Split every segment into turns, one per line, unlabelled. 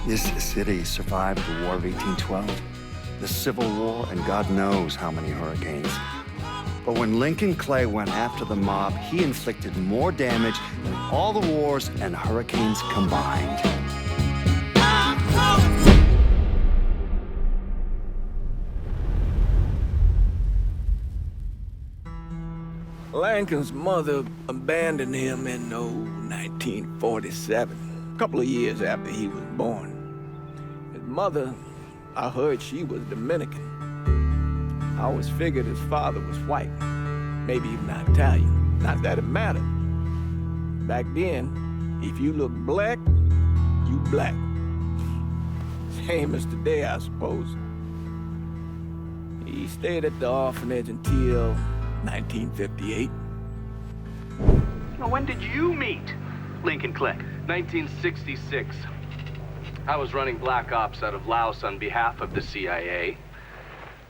This city survived the War of 1812, the Civil War, and God knows how many hurricanes. But when Lincoln Clay went after the mob, he inflicted more damage than all the wars and hurricanes combined.
Lincoln's mother abandoned him in 1947, a couple of years after he was born. His mother, I heard she was Dominican. I always figured his father was white, maybe even Italian. Not that it mattered. Back then, if you look black, you black. Same as today, I suppose. He stayed at the orphanage until 1958.
Now, when did you meet Lincoln Clay?
1966. I was running Black Ops out of Laos on behalf of the CIA.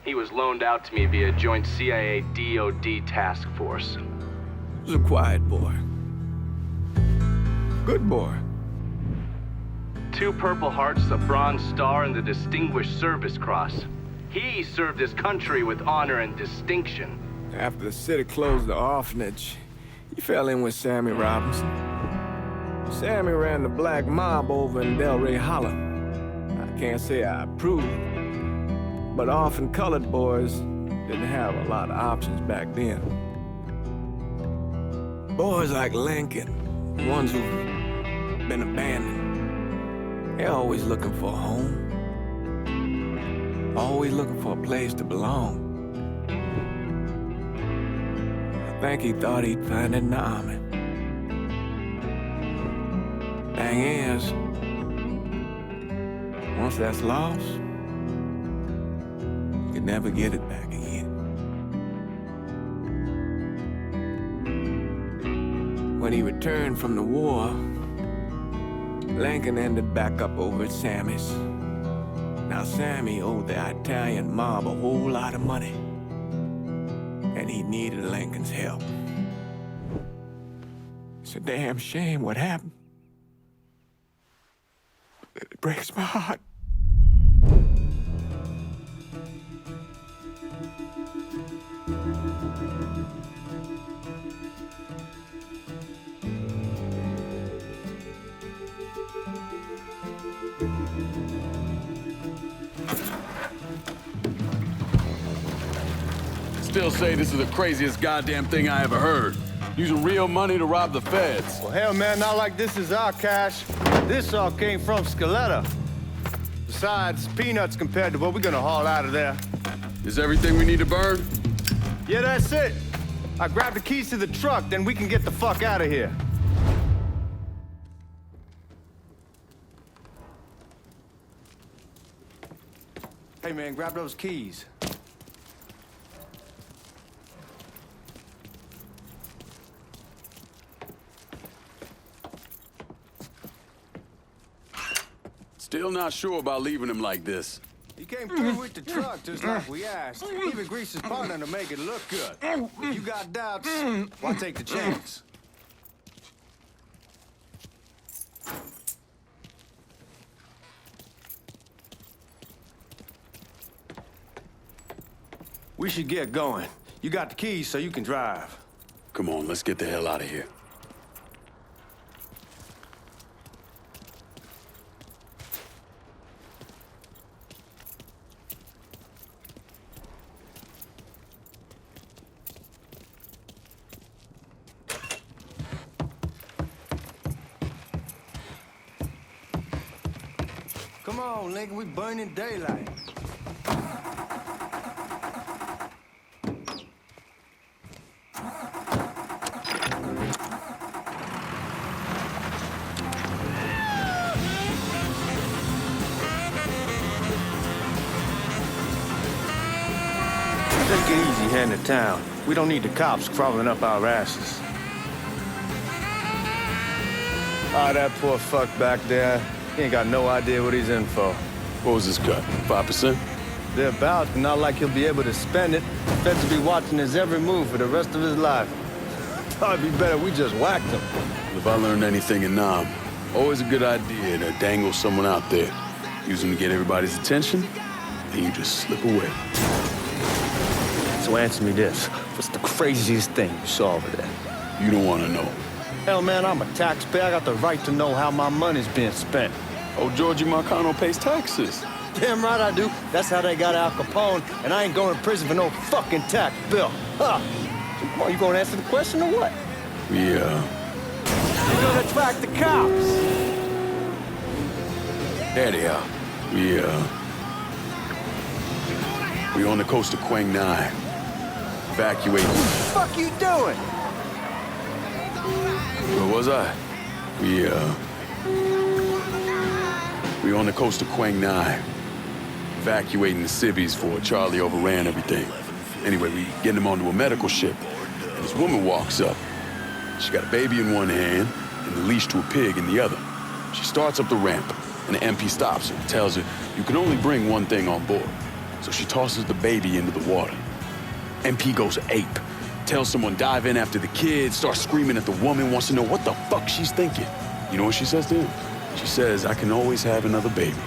He was loaned out to me via joint CIA-DOD task force.
He was a quiet boy. Good boy.
2 Purple Hearts, a Bronze Star, and the Distinguished Service Cross. He served his country with honor and distinction.
After the city closed the orphanage, he fell in with Sammy Robinson. Sammy ran the black mob over in Delray Hollow. I can't say I approved, but orphan colored boys didn't have a lot of options back then. Boys like Lincoln, the ones who've been abandoned, they're always looking for a home. Always looking for a place to belong. I think he thought he'd find it in the army. Thing is, once that's lost, you can never get it back again. When he returned from the war, Lincoln ended back up over at Sammy's. Now Sammy owed the Italian mob a whole lot of money, and he needed Lincoln's help. It's a damn shame what happened. It breaks my heart.
Still say this is the craziest goddamn thing I ever heard. Using real money to rob the feds.
Well, hell, man, not like this is our cash. This all came from Scaletta. Besides, peanuts compared to what we're gonna haul out of there.
Is everything we need to burn?
Yeah, that's it. I grabbed the keys to the truck, then we can get the fuck out of here. Hey, man, grab those keys.
Still not sure about leaving him like this.
He came through with the truck just like we asked. Even greased his partner to make it look good. If you got doubts, why take the chance? We should get going. You got the keys so you can drive.
Come on, let's get the hell out of here.
Come on, Lincoln, we burning daylight. Take it easy heading to town. We don't need the cops crawling up our asses. Ah, that poor fuck back there. He ain't got no idea what he's in for.
What was his cut? 5%?
Thereabouts, but not like he'll be able to spend it. Feds will be watching his every move for the rest of his life. Thought it'd be better we just whacked him.
If I learned anything in Nam, always a good idea to dangle someone out there. Use them to get everybody's attention, and you just slip away.
So answer me this. What's the craziest thing you saw over there?
You don't want to know.
Hell, man, I'm a taxpayer. I got the right to know how my money's being spent.
Oh, Georgie Marcano pays taxes.
Damn right I do. That's how they got Al Capone, and I ain't going to prison for no fucking tax bill. Huh. So, come on, you gonna answer the question or what?
You're
gonna attract the cops.
There they are. We're on the coast of Quang Nai. Evacuating.
What the fuck you doing?
Where was I? We're on the coast of Quang Nai. Evacuating the civvies for Charlie overran everything. Anyway, we getting them onto a medical ship. And this woman walks up. She got a baby in one hand and the leash to a pig in the other. She starts up the ramp, and the MP stops her and tells her, you can only bring one thing on board. So she tosses the baby into the water. MP goes ape. Tells someone dive in after the kid, starts screaming at the woman, wants to know what the fuck she's thinking. You know what she says to him? She says, I can always have another baby.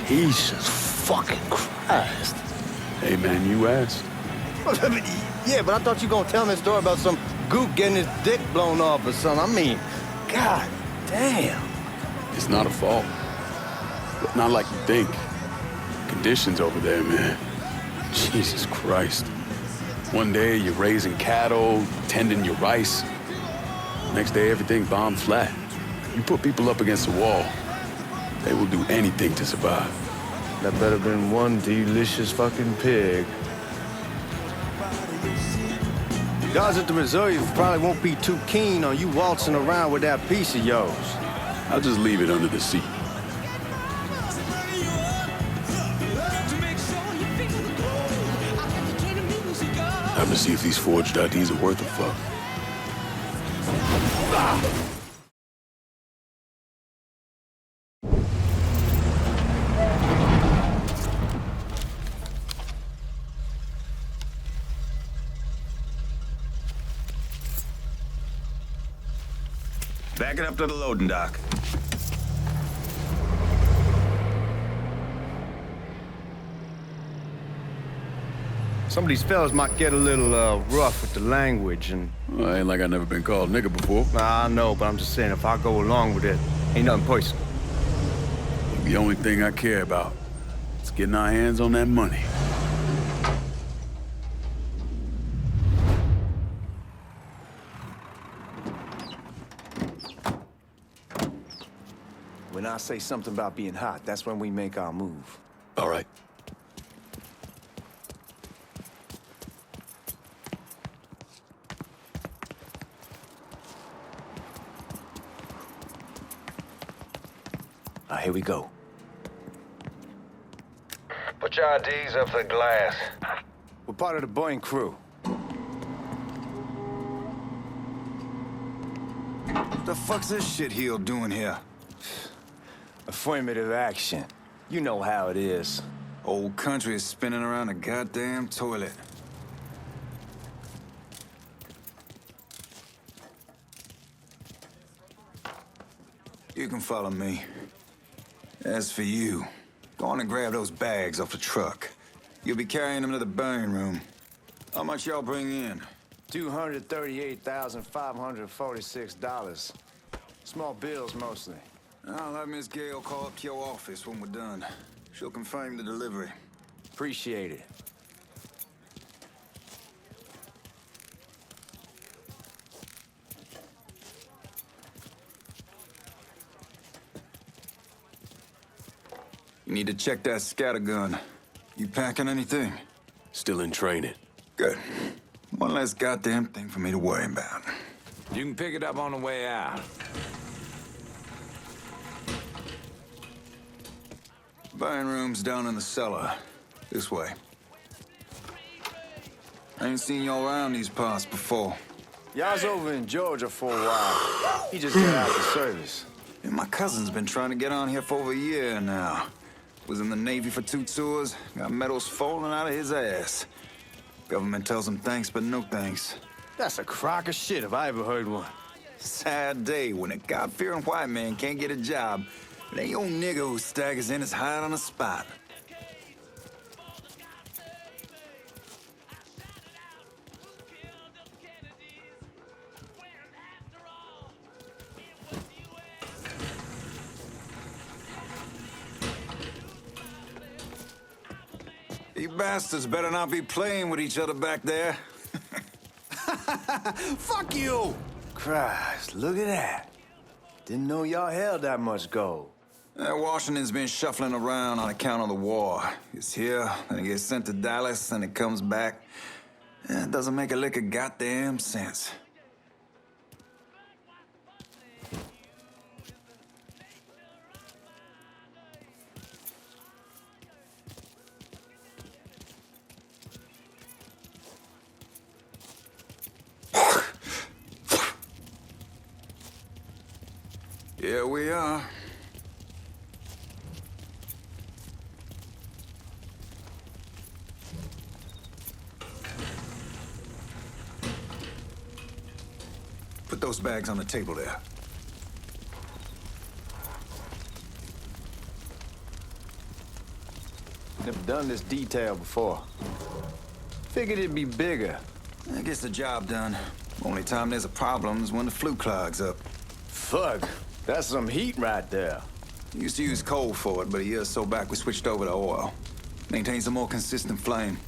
Jesus fucking Christ.
Hey, man, you asked.
Yeah, but I thought you were gonna tell me a story about some gook getting his dick blown off or something. I mean, god damn.
It's not a fault. But not like you think. Conditions over there, man. Jesus Christ. One day you're raising cattle, tending your rice. Next day everything bombed flat. You put people up against the wall, they will do anything to survive.
That better been one delicious fucking pig. Guys at the Missouri probably won't be too keen on you waltzing around with that piece of yours.
I'll just leave it under the seat. Time to see if these forged IDs are worth a fuck.
Back it up to the loading dock.
Some of these fellas might get a little rough with the language and...
Well, ain't like I never been called nigga before.
I know, but I'm just saying, if I go along with it, ain't nothing personal.
The only thing I care about is getting our hands on that money.
When I say something about being hot, that's when we make our move.
All right.
Here we go.
Put your IDs up to the glass.
We're part of the Boeing crew.
What the fuck's this shitheel doing here?
Affirmative action. You know how it is.
Old country is spinning around a goddamn toilet. You can follow me. As for you, go on and grab those bags off the truck. You'll be carrying them to the burn room. How much y'all bring in?
$238,546. Small bills, mostly.
I'll have Miss Gale call up to your office when we're done. She'll confirm the delivery.
Appreciate it.
You need to check that scattergun. You packing anything?
Still in training.
Good. One less goddamn thing for me to worry about.
You can pick it up on the way out.
Burn room's down in the cellar. This way. I ain't seen y'all around these parts before.
Y'all's over in Georgia for a while. He just got out the service.
And my cousin's been trying to get on here for over a year now. Was in the Navy for 2 tours, got medals falling out of his ass. Government tells him thanks, but no thanks.
That's a crock of shit if I ever heard one.
Sad day when a God-fearing white man can't get a job It ain't your nigga who staggers in his hide on the spot. You bastards better not be playing with each other back there.
Fuck you!
Christ, look at that. Didn't know y'all held that much gold.
Washington's been shuffling around on account of the war. It's here, then it gets sent to Dallas, and it comes back. It doesn't make a lick of goddamn sense. Here we are. Put those bags on the table there.
Never done this detail before. Figured it'd be bigger.
That gets the job done. Only time there's a problem is when the flue clogs up.
Fuck, that's some heat right there.
Used to use coal for it, but a year or so back we switched over to oil. Maintains a more consistent flame.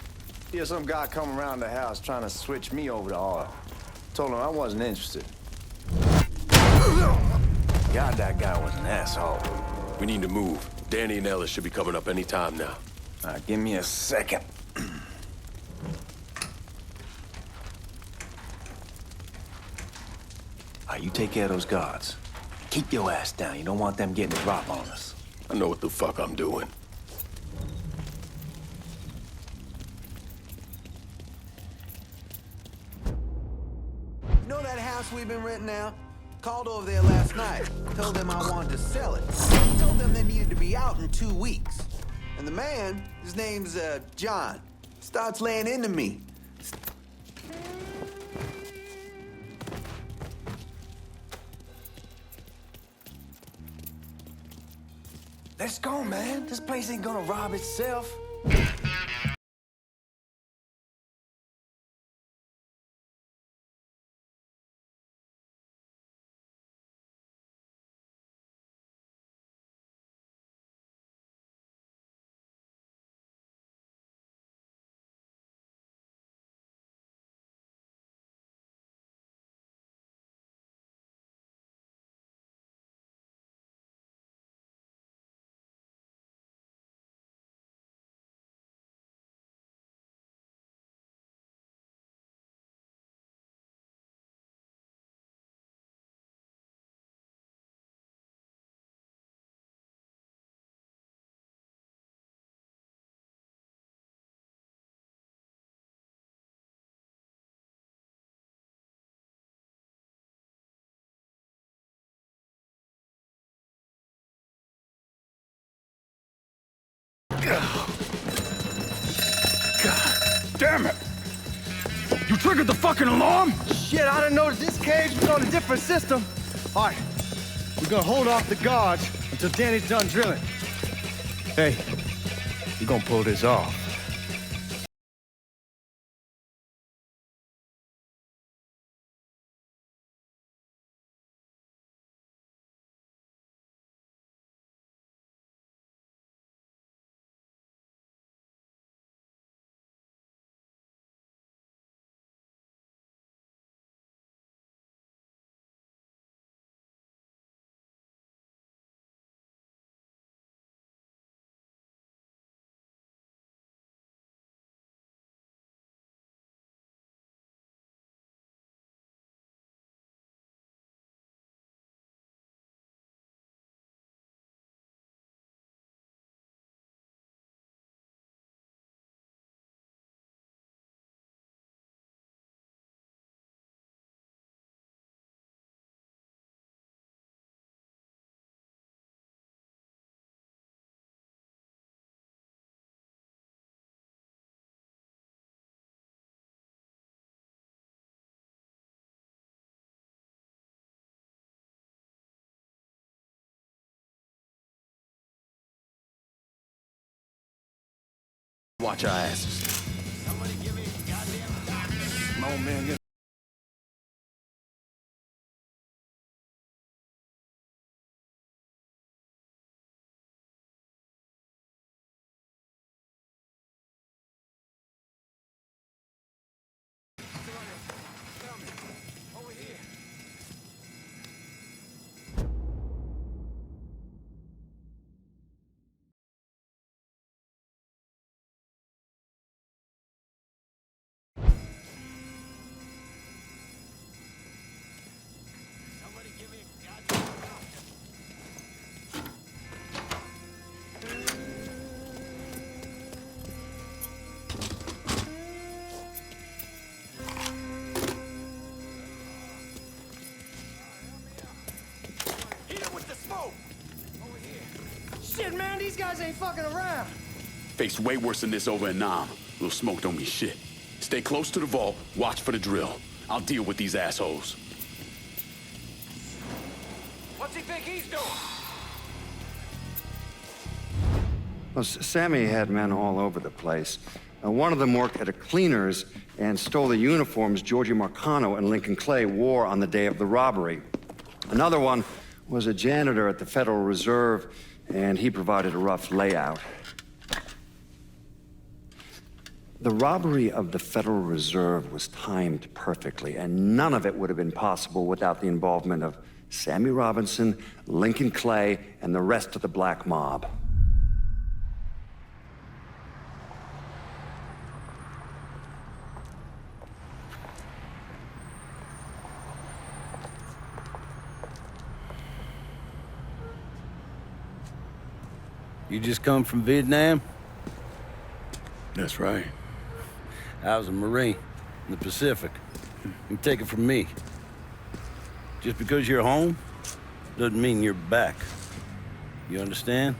Here's some guy come around the house trying to switch me over to oil. Told him I wasn't interested. God, that guy was an asshole.
We need to move. Danny and Ellis should be coming up any time now.
Give me a second. You take care of those guards. Keep your ass down. You don't want them getting a drop on us.
I know what the fuck I'm doing.
You know that house we've been renting out? Called over there last night. Told them I wanted to sell it. Told them they needed to be out in 2 weeks. And the man, his name's John, starts laying into me.
Let's go, man. This place ain't gonna rob itself.
Damn it! You triggered the fucking alarm? Shit, I didn't know that this cage was on a different system. All right, we're gonna hold off the guards until Danny's done drilling. Hey, you're gonna pull this off.
Watch our asses.
Come on, man.
Shit, man, these guys ain't fucking around.
Faced way worse than this over in Nam. Little smoke don't mean shit. Stay close to the vault, watch for the drill. I'll deal with these assholes.
What's he think he's doing?
Well, Sammy had men all over the place. One of them worked at a cleaner's and stole the uniforms Georgie Marcano and Lincoln Clay wore on the day of the robbery. Another one was a janitor at the Federal Reserve, and he provided a rough layout. The robbery of the Federal Reserve was timed perfectly, and none of it would have been possible without the involvement of Sammy Robinson, Lincoln Clay, and the rest of the black mob.
You just come from Vietnam?
That's right.
I was a Marine in the Pacific. You take it from me. Just because you're home doesn't mean you're back. You understand?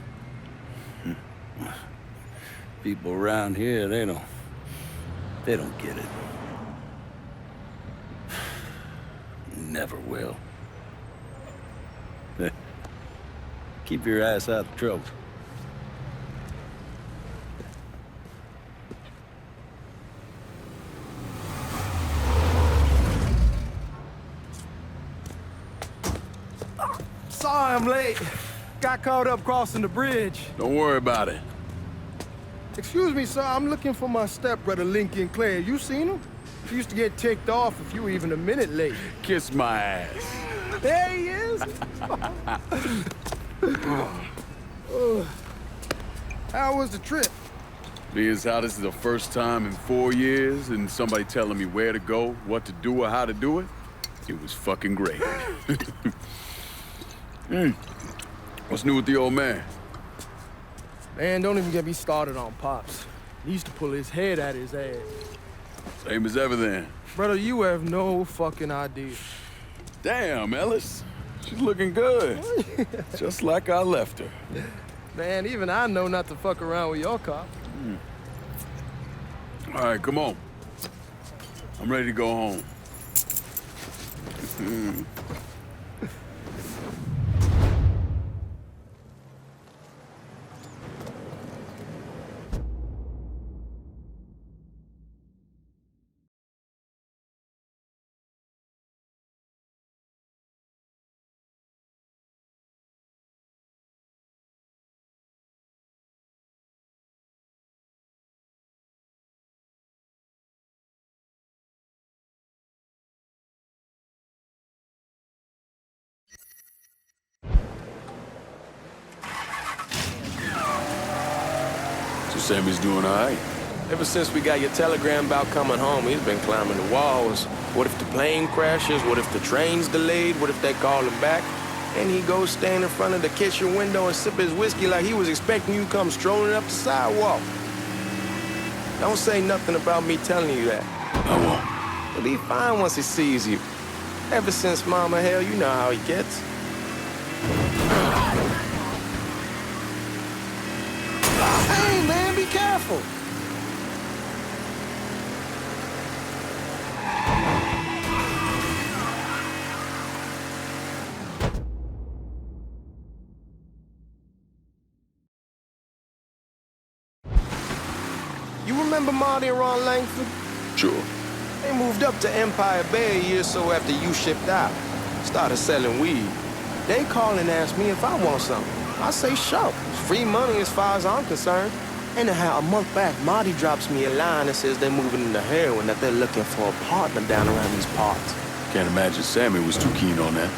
People around here, they don't get it. Never will. Keep your ass out of trouble.
Sorry I'm late. Got caught up crossing the bridge.
Don't worry about it.
Excuse me, sir. I'm looking for my stepbrother, Lincoln Clay. You seen him? He used to get ticked off if you were even a minute late.
Kiss my ass.
There he is. How was the trip?
Being as how this is the first time in 4 years and somebody telling me where to go, what to do, or how to do it, it was fucking great. What's new with the old man?
Man, don't even get me started on Pops. He used to pull his head out his ass.
Same as ever then.
Brother, you have no fucking idea.
Damn, Ellis. She's looking good. Just like I left her.
Man, even I know not to fuck around with your cop.
All right, come on. I'm ready to go home. Sammy's doing all right.
Ever since we got your telegram about coming home, he's been climbing the walls. What if the plane crashes? What if the train's delayed? What if they call him back? And he goes stand in front of the kitchen window and sip his whiskey like he was expecting you to come strolling up the sidewalk. Don't say nothing about me telling you that.
I won't.
He'll be fine once he sees you. Ever since Mama Hell, you know how he gets.
Hey, man, be careful.
You remember Marty and Ron Langford?
Sure.
They moved up to Empire Bay a year or so after you shipped out. Started selling weed. They call and ask me if I want something. I say, sure. It's free money as far as I'm concerned. Anyhow, a month back, Marty drops me a line and says they're moving into heroin, that they're looking for a partner down around these parts.
Can't imagine Sammy was too keen on that.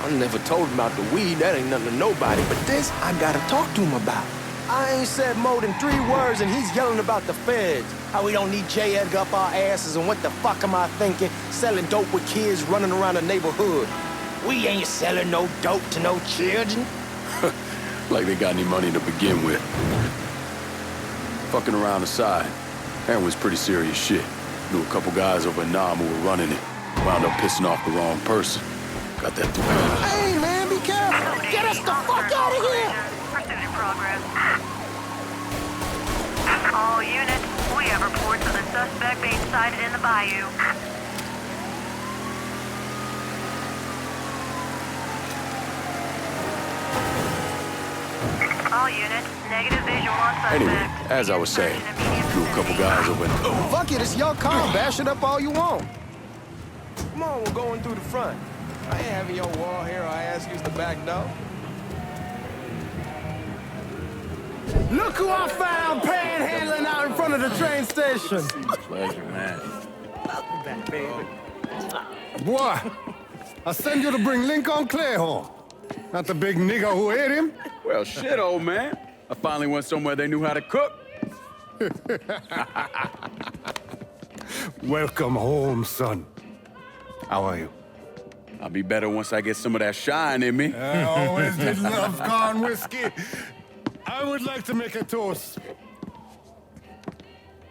I never told him about the weed. That ain't nothing to nobody. But this, I gotta talk to him about. I ain't said more than 3 words, and he's yelling about the feds. How we don't need J. Edgar up our asses, and what the fuck am I thinking? Selling dope with kids running around the neighborhood. We ain't selling no dope to no children.
Like they got any money to begin with. Fucking around aside, heroin's pretty serious shit. Knew a couple guys over in Nam who were running it. Wound up pissing off the wrong person. Got that through.
Hey, man, be careful. Get us the fuck out of here.
Pursuit in progress. All units, we have reports of the suspect being sighted in the bayou. All units, negative visual on suspect.
Anyway, as I was saying, knew a couple guys over in...
Fuck it, it's your car. Bash it up all you want. Come on, we're going through the front. I ain't having your wall here or I ask you to back door.
Look who I found panhandling out in front of the train station.
Pleasure, man.
Welcome back, baby.
Boy, I send you to bring Lincoln Clay home. Not the big nigga who ate him.
Well, shit, old man. I finally went somewhere they knew how to cook.
Welcome home, son. How are you?
I'll be better once I get some of that shine in me.
I always did love corn whiskey. I would like to make a toast.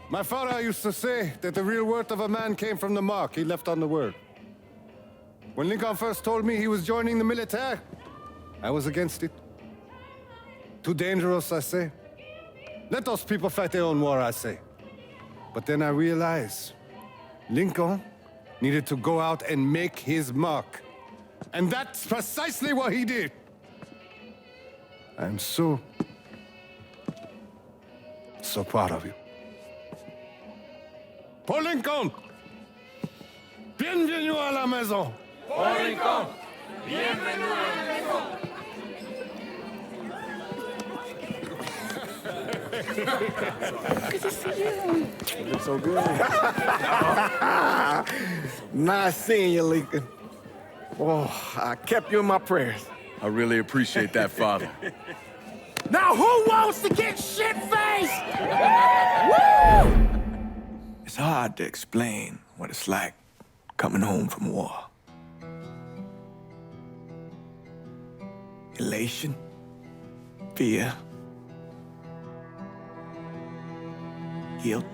My father used to say that the real worth of a man came from the mark he left on the world. When Lincoln first told me he was joining the military, I was against it. Too dangerous, I say. Let those people fight their own war, I say. But then I realized Lincoln needed to go out and make his mark. And that's precisely what he did. I'm so proud of you. Paul Lincoln! Bienvenue à la maison!
Paul Lincoln! Bienvenue à la maison!
Good to see you. You look so good. Nice seeing you, Lincoln. Oh, I kept you in my prayers.
I really appreciate that, Father.
Now who wants to get shit-faced?
Woo! It's hard to explain what it's like coming home from war. Elation, fear, guilt.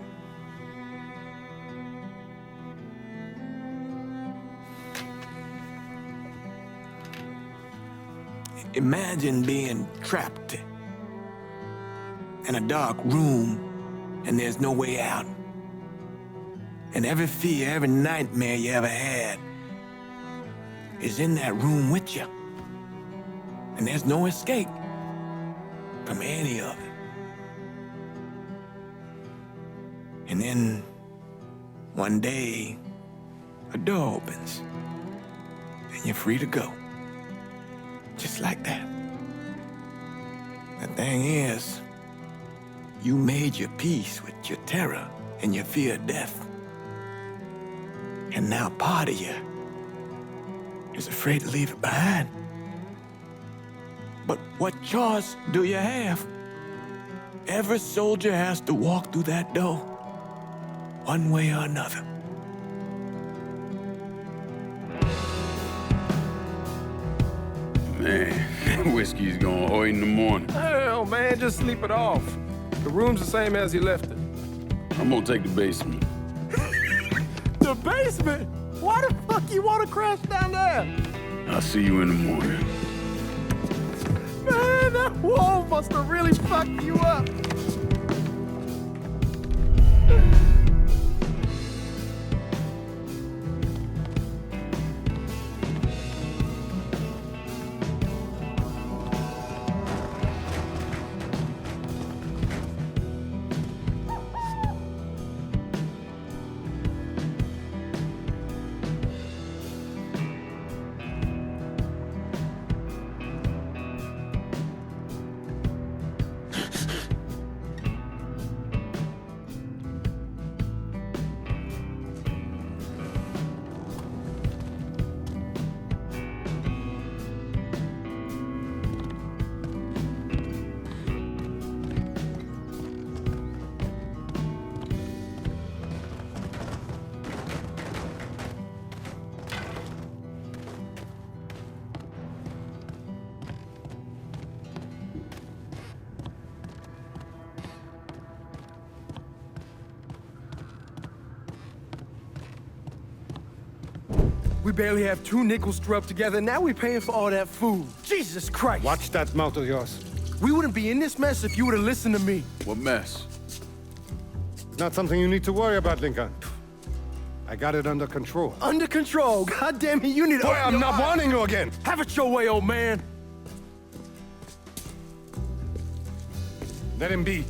Imagine being trapped in a dark room and there's no way out. And every fear, every nightmare you ever had is in that room with you. And there's no escape from any of it. And then one day, a door opens and you're free to go. Just like that. The thing is, you made your peace with your terror and your fear of death. And now part of you is afraid to leave it behind. But what choice do you have? Every soldier has to walk through that door, one way or another.
Man, whiskey's going oi in the morning.
Hell, man, just sleep it off. The room's the same as you left it.
I'm gonna take the basement.
The basement? Why the fuck you want to crash down there?
I'll see you in the morning.
Man, that wall must have really fucked you up.
We barely have 2 nickels to rub together, and now we're paying for all that food. Jesus Christ!
Watch that mouth of yours.
We wouldn't be in this mess if you would have listened to me.
What mess?
It's not something you need to worry about, Lincoln. I got it under control.
Under control? God damn it, you need to...
Boy, I'm not warning you again!
Have it your way, old man!
Let him be.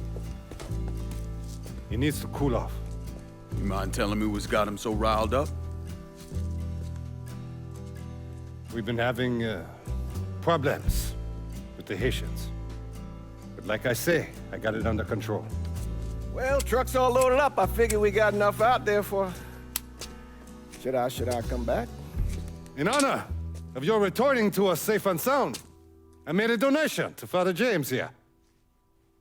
He needs to cool off.
You mind telling me what's got him so riled up?
We've been having problems with the Haitians. But like I say, I got it under control.
Well, truck's all loaded up. I figure we got enough out there for... Should I come back?
In honor of your returning to us safe and sound, I made a donation to Father James here.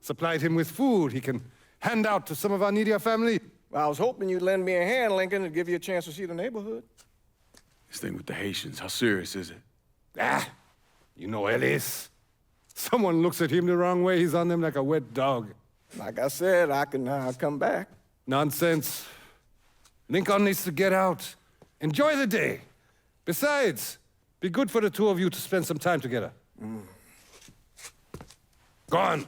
Supplied him with food he can hand out to some of our needier family.
Well, I was hoping you'd lend me a hand, Lincoln, and give you a chance to see the neighborhood.
This thing with the Haitians, how serious is it?
Ah, you know Ellis. Someone looks at him the wrong way, he's on them like a wet dog.
Like I said, I can come back.
Nonsense. Lincoln needs to get out. Enjoy the day. Besides, be good for the two of you to spend some time together. Go on.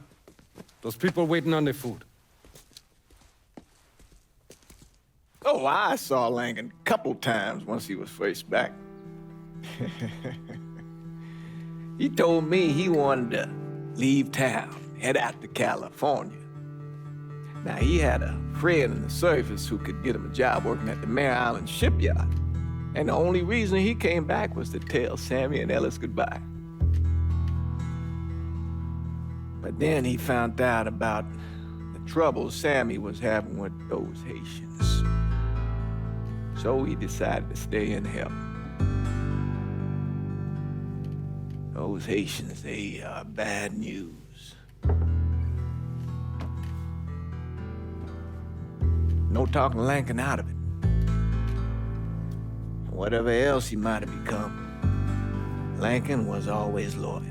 Those people waiting on their food.
Oh, I saw Lincoln a couple times once he was first back. He told me he wanted to leave town, head out to California. Now, he had a friend in the service who could get him a job working at the Mare Island shipyard. And the only reason he came back was to tell Sammy and Ellis goodbye. But then he found out about the trouble Sammy was having with those Haitians. So he decided to stay and help. Those Haitians, they are bad news. No talking Lincoln out of it. Whatever else he might have become, Lincoln was always loyal.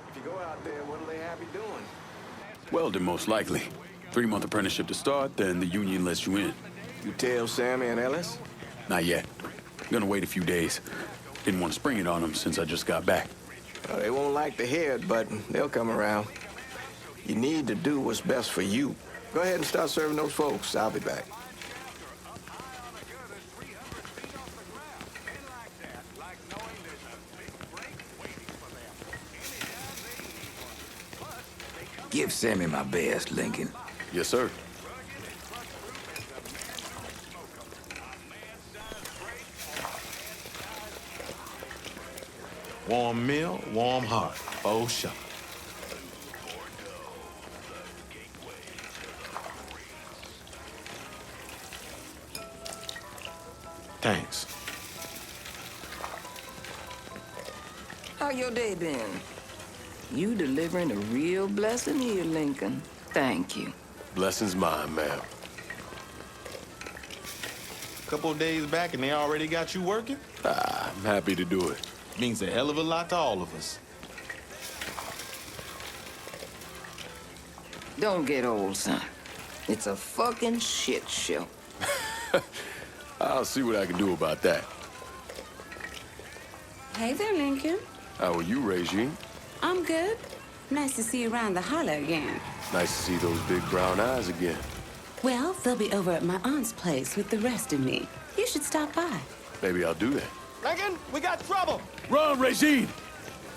If you go out there, what'll they have you doing?
Welding, most likely. 3-month apprenticeship to start, then the union lets you in.
You tell Sammy and Ellis?
Not yet. Gonna wait a few days. Didn't want to spring it on them since I just got back.
Well, they won't like to hear it, but they'll come around. You need to do what's best for you. Go ahead and start serving those folks. I'll be back.
Give Sammy my best, Lincoln.
Yes, sir.
Warm meal, warm heart. Oh, sure. Thanks.
How your day been? You delivering a real blessing here, Lincoln. Thank you.
Blessing's mine, ma'am. Couple of days back and they already got you working?
I'm happy to do it.
Means a hell of a lot to all of us.
Don't get old, son. It's a fucking shit show.
I'll see what I can do about that.
Hey there, Lincoln.
How are you, Regine?
I'm good. Nice to see you around the holler again.
Nice to see those big brown eyes again.
Well, they'll be over at my aunt's place with the rest of me. You should stop by.
Maybe I'll do that.
Lincoln, we got trouble!
Run, Regine!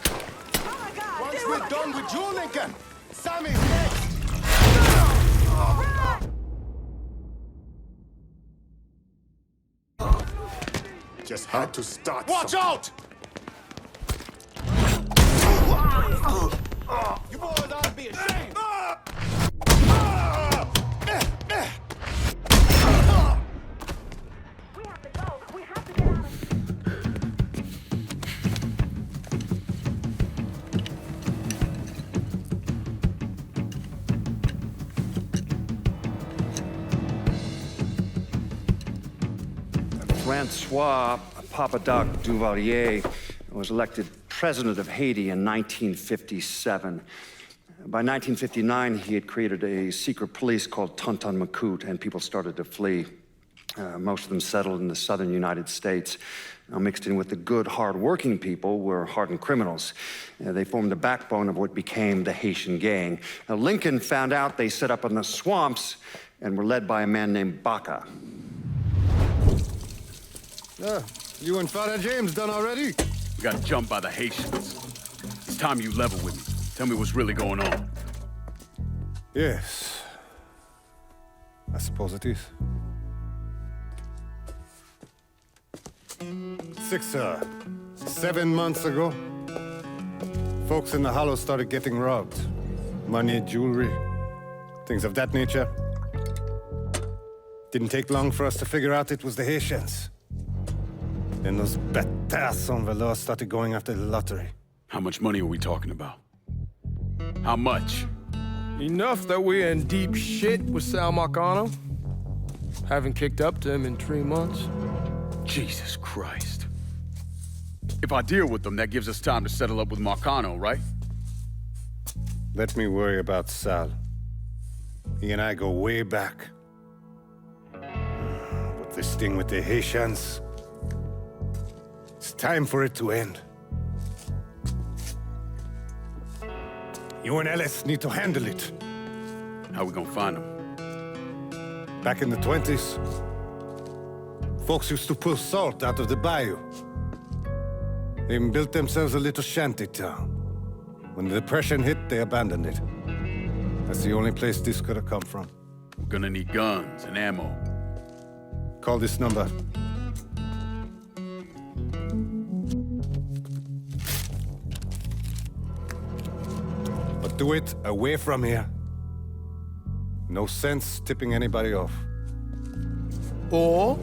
Oh my God! Once we're done with you, Lincoln, Sammy's next!
Just had to start.
Watch out! You boys ought to be ashamed!
Francois Papadoc Duvalier was elected president of Haiti in 1957. By 1959, he had created a secret police called Tonton Macoute, and people started to flee. Most of them settled in the southern United States. Now, mixed in with the good, hard-working people were hardened criminals. They formed the backbone of what became the Haitian gang. Now, Lincoln found out they set up in the swamps and were led by a man named Baca.
You and Father James done already?
We got jumped by the Haitians. It's time you level with me. Tell me what's really going on.
Yes. I suppose it is. 7 months ago, folks in the Hollow started getting robbed. Money, jewelry, things of that nature. Didn't take long for us to figure out it was the Haitians. Then those bâtards on velours started going after the lottery.
How much money are we talking about? How much?
Enough that we're in deep shit with Sal Marcano. Haven't kicked up to him in 3 months.
Jesus Christ. If I deal with them, that gives us time to settle up with Marcano, right?
Let me worry about Sal. He and I go way back. But this thing with the Haitians, it's time for it to end. You and Ellis need to handle it.
How we gonna find them?
Back in the 20s, folks used to pull salt out of the bayou. They even built themselves a little shanty town. When the Depression hit, they abandoned it. That's the only place this could have come from.
We're gonna need guns and ammo.
Call this number. But do it away from here. No sense tipping anybody off.
Or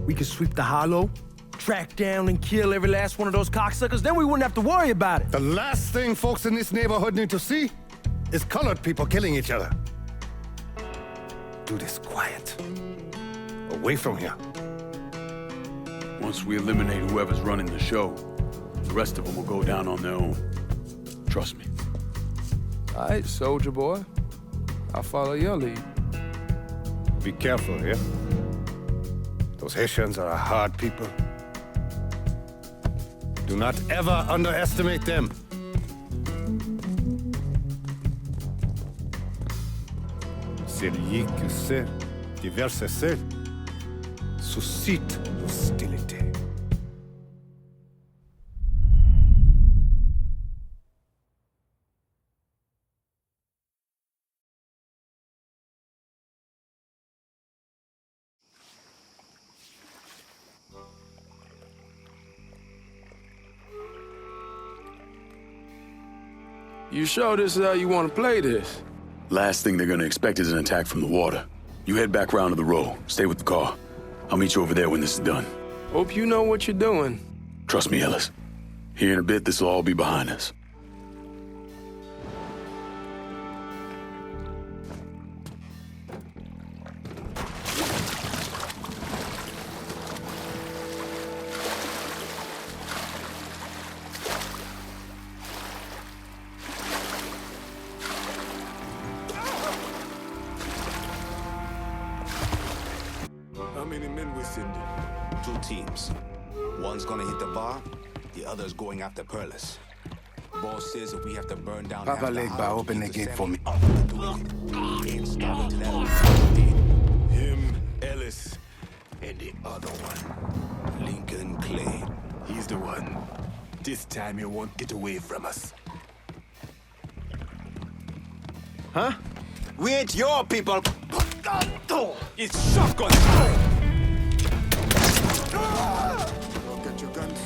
we could sweep the Hollow, track down and kill every last one of those cocksuckers, then we wouldn't have to worry about it.
The last thing folks in this neighborhood need to see is colored people killing each other. Do this quiet. Away from here.
Once we eliminate whoever's running the show, the rest of them will go down on their own. Trust me.
All right, soldier boy. I'll follow your lead.
Be careful here. Those Haitians are a hard people. Do not ever underestimate them. Celui qui sait diverser seul suscite l'hostilité.
You sure this is how you want to play this?
Last thing they're gonna expect is an attack from the water. You head back round to the row. Stay with the car. I'll meet you over there when this is done.
Hope you know what you're doing.
Trust me, Ellis. Here in a bit, this will all be behind us.
How many men we sending? 2 teams. One's gonna hit the bar, the other's going after Perlis. Boss says if we have to burn down
Papa Leg Bar, open the gate for me.
Ain't stopping till that
Him, Ellis, and the other one.
Lincoln Clay.
He's the one. This time he won't get away from us.
Huh? We ain't your people. It's shotgun time.
Don't get your guns.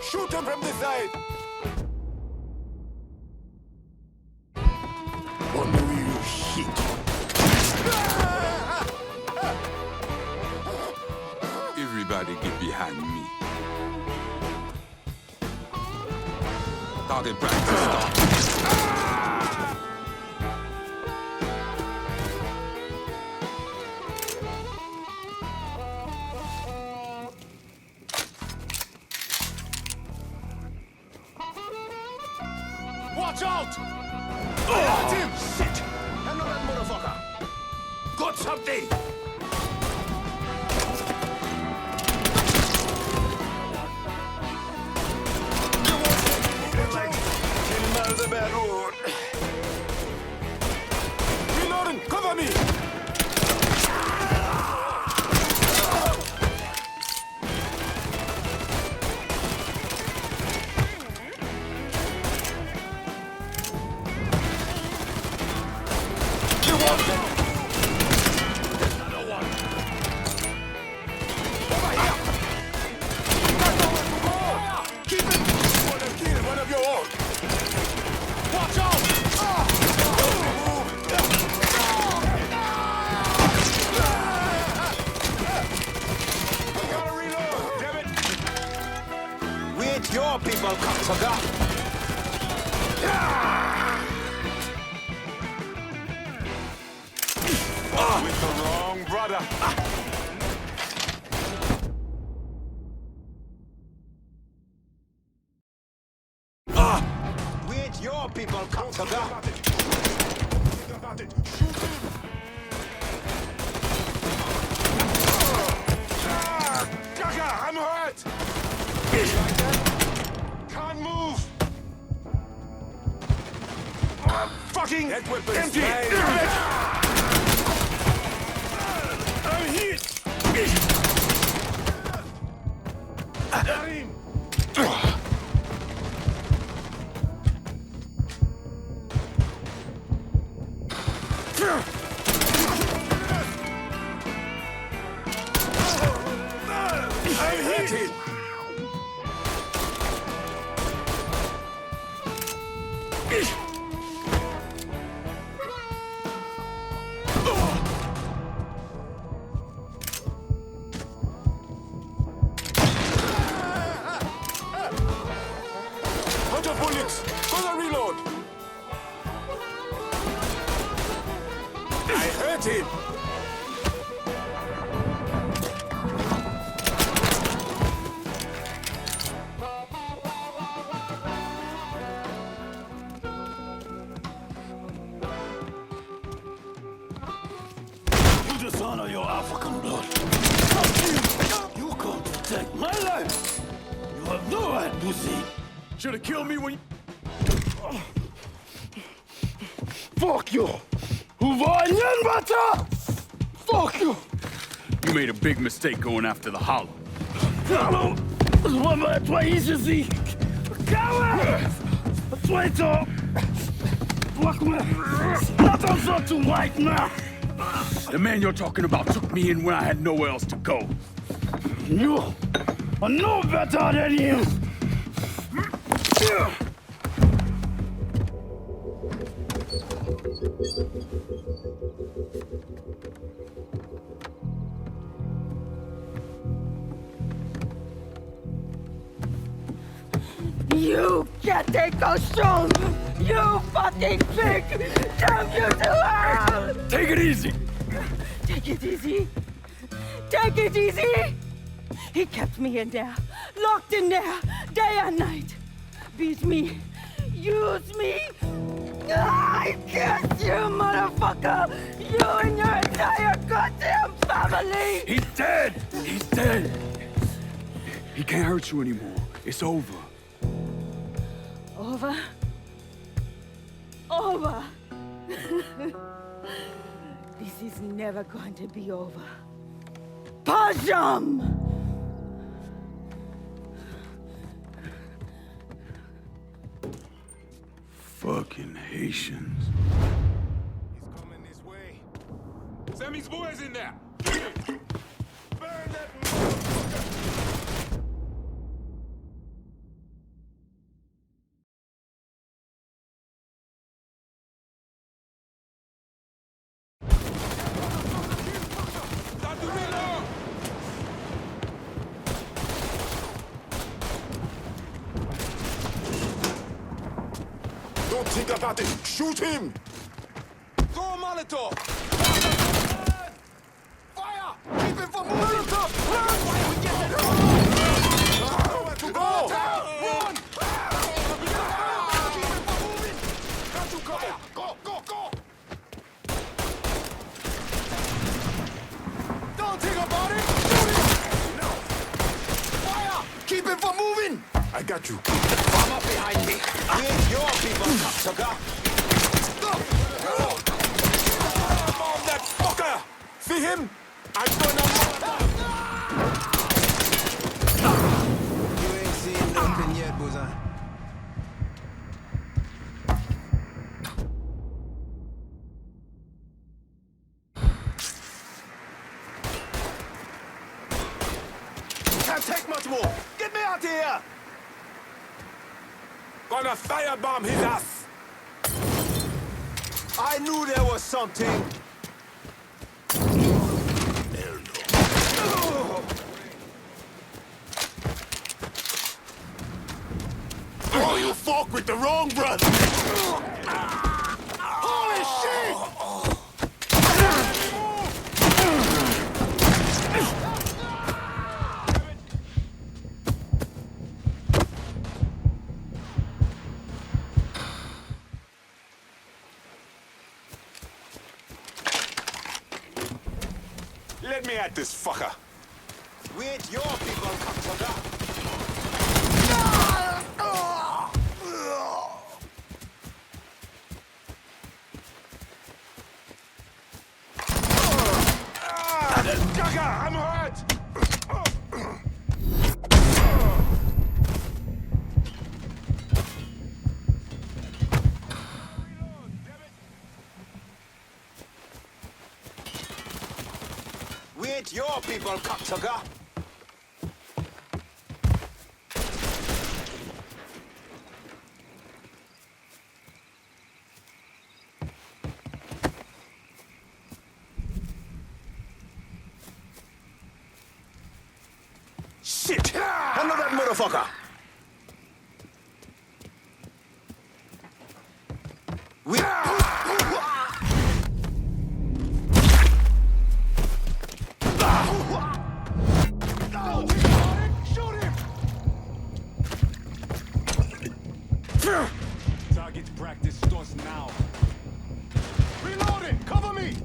Shoot him from the side.
On the real shit.
Everybody get behind me. Target practice start.
Watch out! I got him!
Shit! I know that motherfucker! Got something! Like 10 miles of bad road. Reloading! Cover me! Your people, cocksucker! With the wrong brother. With your people, cocksucker! I'm hurt! Can't move! Fucking empty! I'm hit! Got him! I'm hit! Him.
You dishonor your African blood. Fuck you! You come to take my life. You have no right, pussy.
Should have killed me when you...
Fuck you! Fuck you!
You made a big mistake going after the Hollow.
Hollow! Toi ici! Coward! Traitor! Blackman! Attention to White Man!
The man you're talking about took me in when I had nowhere else to go.
You are no better than him!
You can't take those stones! You fucking pig! Damn you to hell!
Take it easy!
Take it easy! Take it easy! He kept me in there, locked in there, day and night. Beat me, use me. I curse you, motherfucker! You and your entire goddamn family!
He's dead! He's dead! He can't hurt you anymore. It's over.
Over? Over! This is never going to be over. Pajam!
Fucking Haitians.
He's coming this way. Send his boys in there! Burn that motherfucker! Don't think about it. Shoot him!
Throw a Molotov! Fire! Keep him from moving! Molotov! Run! Nowhere to go! Run! Keep him from moving! Got you covered! Go, go, go! Don't think about it! Shoot him! No! Fire! Keep him from moving!
I got you.
Come up behind me. We ain't your people, cocksucker.
Bomb that fucker! See him? I'm gonna...
You ain't seen nothing yet, Buzan.
Can't take much more. Get me out of here!
Gonna firebomb his ass!
I knew there was something.
Oh, you fuck with the wrong brother!
Holy shit!
Let me at this fucker.
We ain't your people, cocksucker.
Jugger, I'm hurt!
We ain't your people, cocksucker.
Shit!
Handle that motherfucker. We...
Target practice starts now. Reloading! Cover me!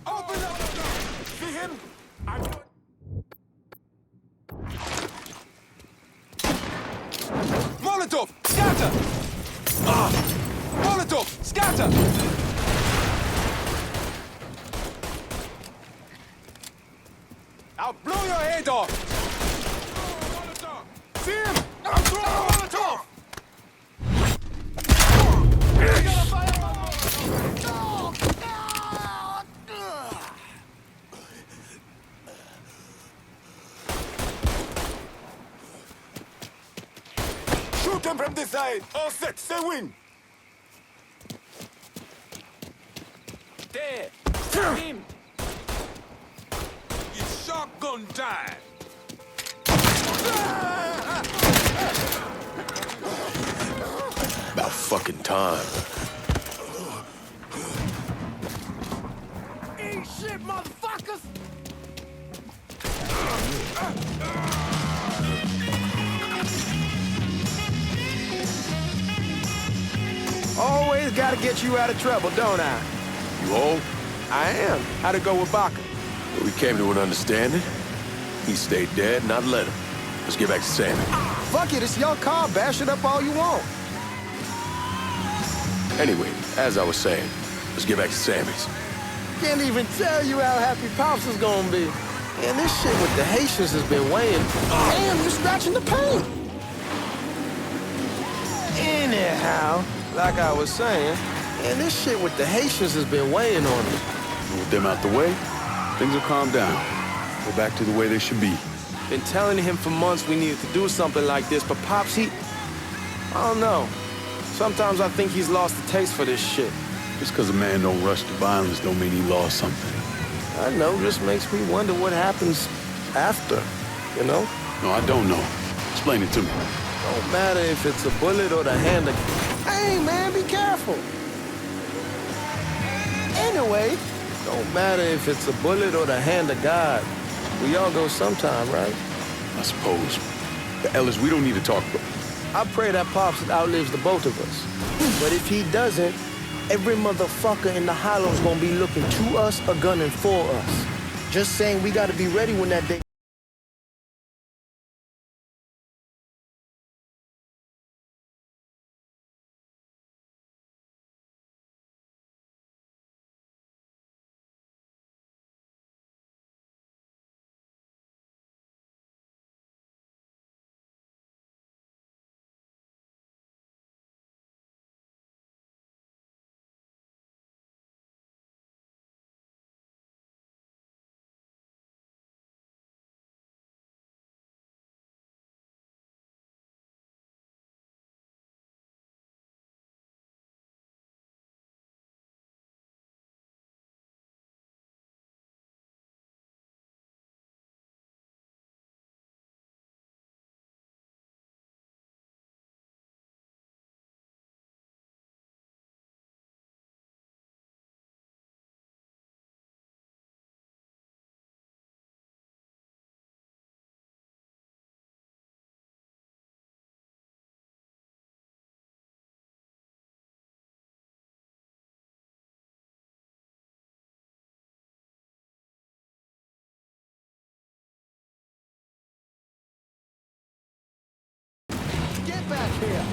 Open up!
See him? I'm...
Molotov! Scatter! Molotov! Scatter! I'll blow your head off!
See him? I'm throwing a Molotov! Shoot him from this side! All set, say win!
There! Him!
It's shotgun time!
About fucking time.
Eat shit, motherfuckers! Always gotta get you out of trouble, don't I?
You home?
I am. How'd it go with Baca?
We came to an understanding. He stayed dead, and I'd let him. Let's get back to Sammy.
Fuck it, it's your car. Bash it up all you want.
Anyway, as I was saying, let's get back to Sammy's.
Can't even tell you how happy Pops is gonna be. Man, this shit with the Haitians has been weighing. Damn, you're scratching the paint. Anyhow, like I was saying, man, this shit with the Haitians has been weighing on me.
With them out the way, things will calm down. Go back to the way they should be.
Been telling him for months we needed to do something like this, but Pops, I don't know. Sometimes I think he's lost the taste for this shit.
Just because a man don't rush to violence don't mean he lost something.
I know, just makes me wonder what happens after, you know?
No, I don't know. Explain it to me.
Don't matter if it's a bullet or the hand of... Hey, man, be careful. Anyway, don't matter if it's a bullet or the hand of God. We all go sometime, right?
I suppose. But Ellis, we don't need to talk.
I pray that Pops outlives the both of us. But if he doesn't, every motherfucker in the hollow's gonna be looking to us or gunning for us. Just saying we gotta be ready when that day...
Get back here!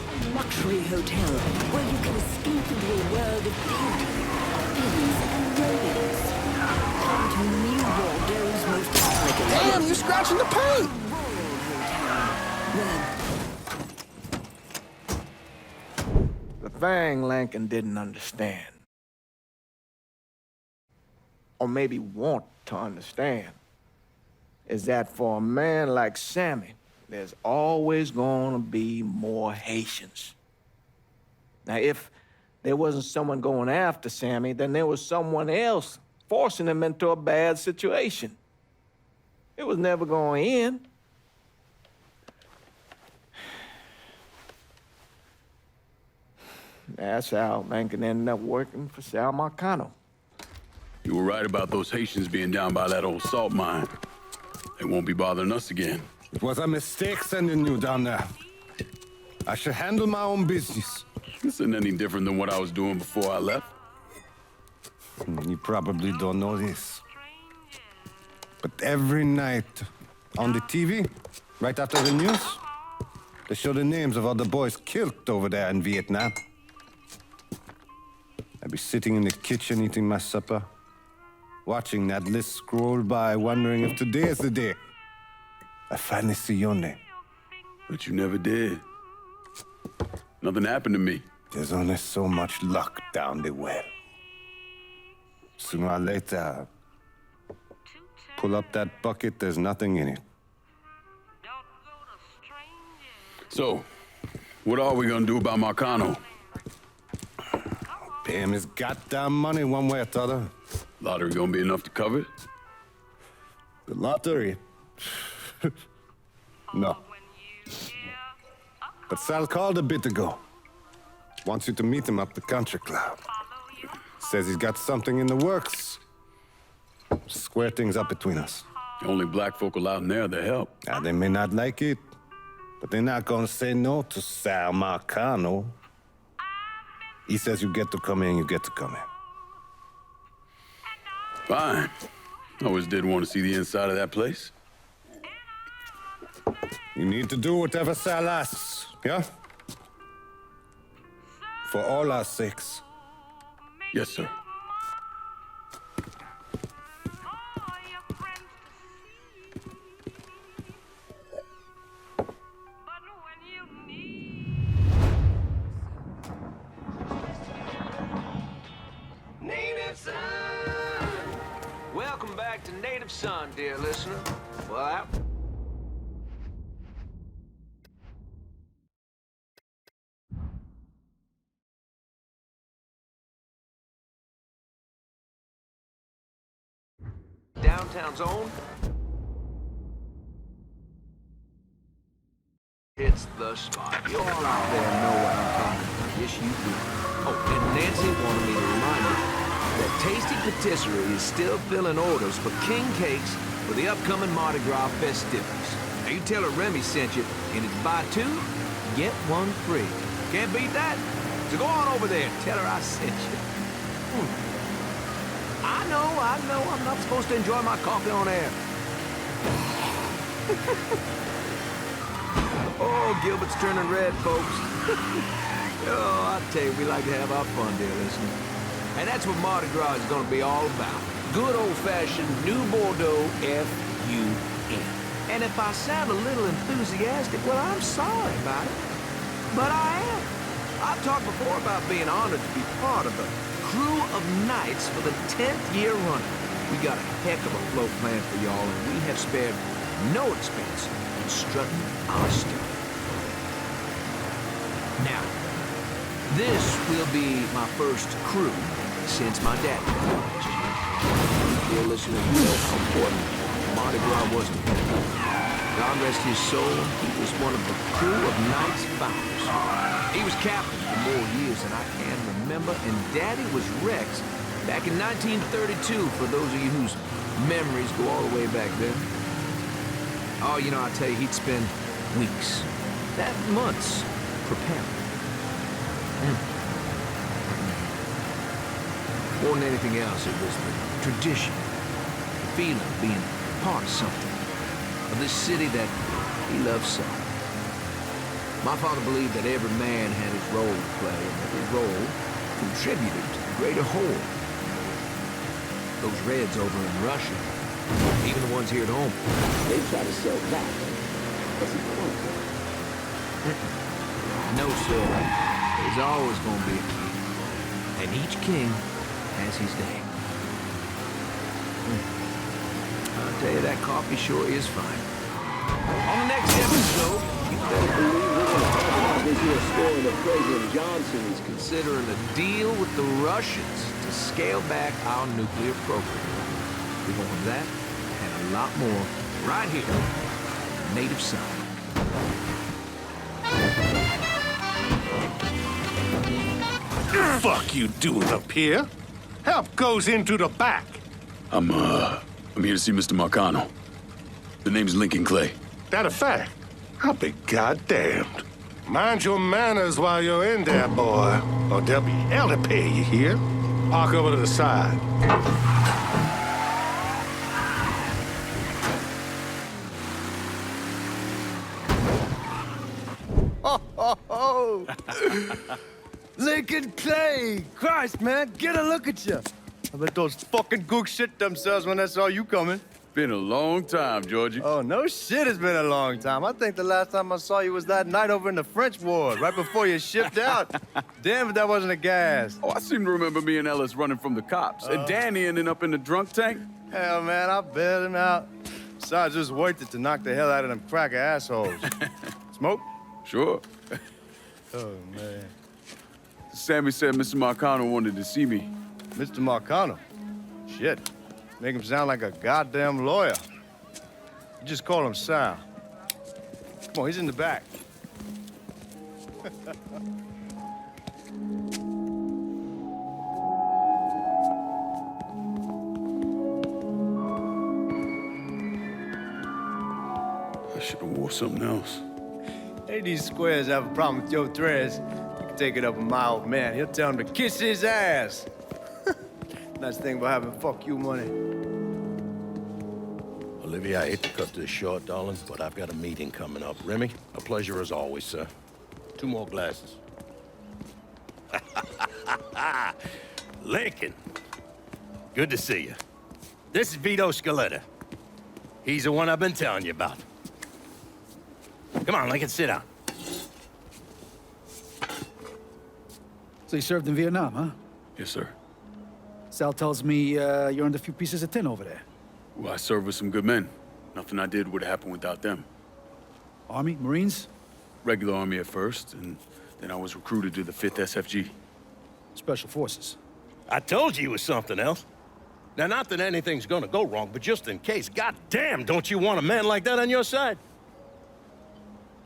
A luxury hotel where you can escape into a world of beauty, feelings, and romance. Come to New Bordeaux's most elegant...
Damn, you're scratching the paint!
The thing Lincoln didn't understand, or maybe want to understand, is that for a man like Sammy, there's always gonna be more Haitians. Now, if there wasn't someone going after Sammy, then there was someone else forcing him into a bad situation. It was never gonna end. That's how Lincoln ended up working for Sal Marcano.
You were right about those Haitians being down by that old salt mine. They won't be bothering us again.
It was a mistake sending you down there. I should handle my own business.
This isn't any different than what I was doing before I left.
You probably don't know this. But every night on the TV, right after the news, they show the names of all the boys killed over there in Vietnam. I'd be sitting in the kitchen eating my supper, watching that list scroll by, wondering if today is the day I finally see your name.
But you never did. Nothing happened to me.
There's only so much luck down the well. Sooner or later, pull up that bucket, there's nothing in it.
So, what are we gonna do about Marcano?
Pay him his goddamn money one way or the other.
Lottery gonna be enough to cover it?
The lottery? No. But Sal called a bit ago. Wants you to meet him up the country club. Says he's got something in the works. Square things up between us.
The only black folk allowed in there to help.
Now, they may not like it, but they're not gonna say no to Sal Marcano. He says you get to come in, you get to come in.
Fine. I always did want to see the inside of that place.
You need to do whatever Sal asks, yeah? For all our sakes.
Yes, sir.
Welcome back to Native Son, dear listener. Well,
Downtown's own. It's the spot. You all out there know what I'm talking about. Yes, you do. Oh, and Nancy wanted me to remind you that Tasty Patisserie is still filling orders for king cakes for the upcoming Mardi Gras festivities. Now you tell her Remy sent you, and it's buy two, get one free. Can't beat that. So go on over there and tell her I sent you. I know, I'm not supposed to enjoy my coffee on air. Oh, Gilbert's turning red, folks. Oh, I tell you, we like to have our fun, dear listener. And that's what Mardi Gras is going to be all about. Good old-fashioned New Bordeaux F-U-N. And if I sound a little enthusiastic, well, I'm sorry about it. But I am. I've talked before about being honored to be part of the crew of knights for the 10th year running. We got a heck of a float planned for y'all, and we have spared no expense in strutting our stuff. Now, this will be my first crew since my dad died last year. Dear listener, you know how important Mardi Gras was to him. God rest his soul, he was one of the crew of Knights founders. He was captain for more years than I can remember, and Daddy was Rex back in 1932, for those of you whose memories go all the way back then. Oh, you know, I tell you, he'd spend weeks, months, preparing. More than anything else, it was the tradition, the feeling of being part of something, of this city that he loved so. My father believed that every man had his role to play, and every role contributed to the greater whole. Those Reds over in Russia, even the ones here at home, they try to sell that. No, sir. There's always going to be a king. And each king has his day. I'll tell you, that coffee sure is fine. On the next episode, you better believe we're going to talk about this here story that President Johnson is considering a deal with the Russians to scale back our nuclear program. We're going to have that and a lot more right here on Native Side.
Fuck you doing up here? Help goes into the back.
I'm here to see Mr. Marcano. The name's Lincoln Clay.
That a fact? I'll be goddamned. Mind your manners while you're in there, boy, or there'll be hell to pay, you hear? Park over to the side.
Oh. Lincoln Clay! Christ, man, get a look at you. I bet those fucking gooks shit themselves when they saw you coming.
Been a long time, Georgie.
Oh, no shit, it's been a long time. I think the last time I saw you was that night over in the French ward, right before you shipped out. Damn if that wasn't a gas.
Oh, I seem to remember me and Ellis running from the cops. And Danny ending up in the drunk tank.
Hell, man, I bailed him out. Besides, it was worth it to knock the hell out of them cracker assholes. Smoke?
Sure.
Oh, man.
Sammy said Mr. Marcano wanted to see me.
Mr. Marcano? Shit. Make him sound like a goddamn lawyer. You just call him Sal. Come on, he's in the back.
I should have wore something else.
Hey, these squares have a problem with your threads. You can take it up with my old man. He'll tell him to kiss his ass. Nice thing about having fuck you money.
Olivia, I hate to cut this short, darling, but I've got a meeting coming up. Remy, a pleasure as always, sir. 2 more glasses. Lincoln. Good to see you. This is Vito Scaletta. He's the one I've been telling you about. Come on, Lincoln, sit down.
So you served in Vietnam, huh?
Yes, sir.
Sal tells me you earned a few pieces of tin over there.
Well, I served with some good men. Nothing I did would have happened without them.
Army? Marines?
Regular Army at first, and then I was recruited to the 5th SFG.
Special Forces.
I told you it was something else. Now, not that anything's gonna go wrong, but just in case, goddamn, don't you want a man like that on your side?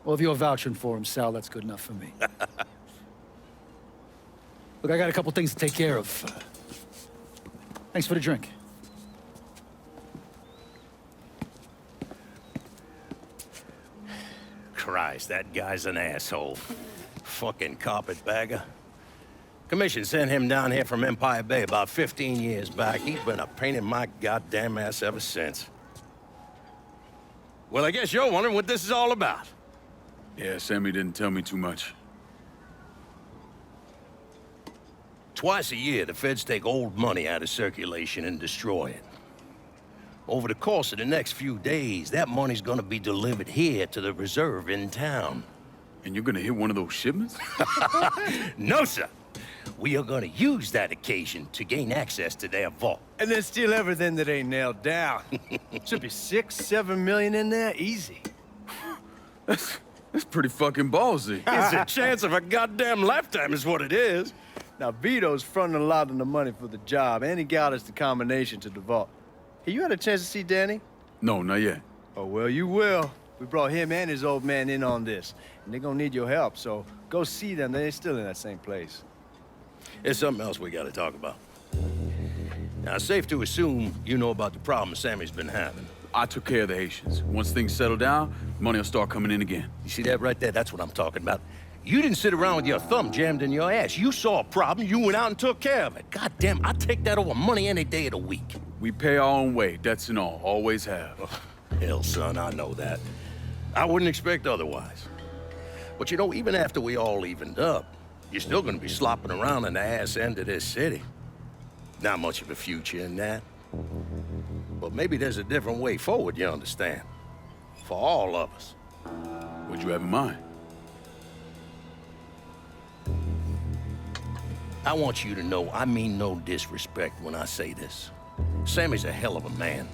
Well, if you're vouching for him, Sal, that's good enough for me. Look, I got a couple things to take care of. Thanks for the drink.
Christ, that guy's an asshole. Fucking carpetbagger. Commission sent him down here from Empire Bay about 15 years back. He's been a pain in my goddamn ass ever since. Well, I guess you're wondering what this is all about.
Yeah, Sammy didn't tell me too much.
Twice a year, the feds take old money out of circulation and destroy it. Over the course of the next few days, that money's gonna be delivered here to the reserve in town.
And you're gonna hit one of those shipments?
No, sir. We are gonna use that occasion to gain access to their vault.
And then steal everything that ain't nailed down. Should be 6-7 million in there, easy.
That's pretty fucking ballsy.
It's a chance of a goddamn lifetime is what it is.
Now, Vito's fronting a lot of the money for the job, and he got us the combination to the vault. Hey, you had a chance to see Danny?
No, not yet.
Oh, well, you will. We brought him and his old man in on this, and they're gonna need your help, so go see them. They're still in that same place.
There's something else we gotta talk about. Now, it's safe to assume you know about the problem Sammy's been having.
I took care of the Haitians. Once things settle down, money will start coming in again.
You see that right there? That's what I'm talking about. You didn't sit around with your thumb jammed in your ass. You saw a problem, you went out and took care of it. God damn, I'd take that over money any day of the week.
We pay our own way, debts and all. Always have.
Oh, hell, son, I know that. I wouldn't expect otherwise. But you know, even after we all evened up, you're still gonna be slopping around in the ass end of this city. Not much of a future in that. But maybe there's a different way forward, you understand? For all of us.
What'd you have in mind?
I want you to know I mean no disrespect when I say this. Sammy's a hell of a man,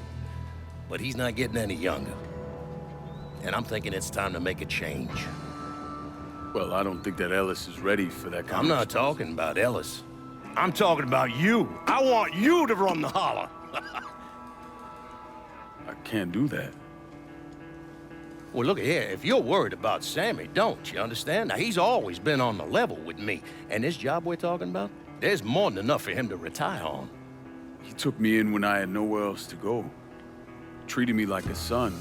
but he's not getting any younger. And I'm thinking it's time to make a change.
Well, I don't think that Ellis is ready for that kind
I'm not talking about Ellis. I'm talking about you. I want you to run the holler.
I can't do that.
Well, look here, if you're worried about Sammy, don't, you understand? Now, he's always been on the level with me. And this job we're talking about, there's more than enough for him to retire on.
He took me in when I had nowhere else to go. Treated me like a son.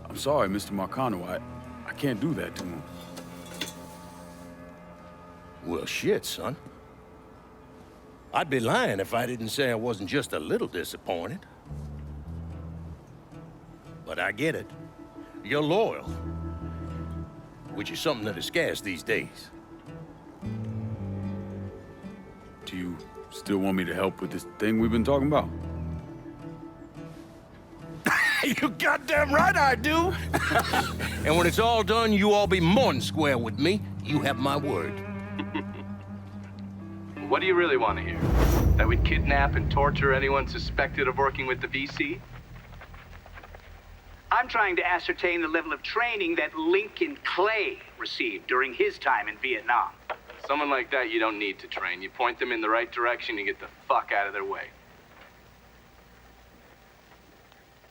I'm sorry, Mr. Marcano. I can't do that to him.
Well, shit, son. I'd be lying if I didn't say I wasn't just a little disappointed. But I get it. You're loyal. Which is something that is scarce these days.
Do you still want me to help with this thing we've been talking about?
You goddamn right I do! And when it's all done, you all be more than square with me. You have my word.
What do you really want to hear? That we'd kidnap and torture anyone suspected of working with the VC? I'm trying to ascertain the level of training that Lincoln Clay received during his time in Vietnam. Someone like that you don't need to train. You point them in the right direction, you get the fuck out of their way.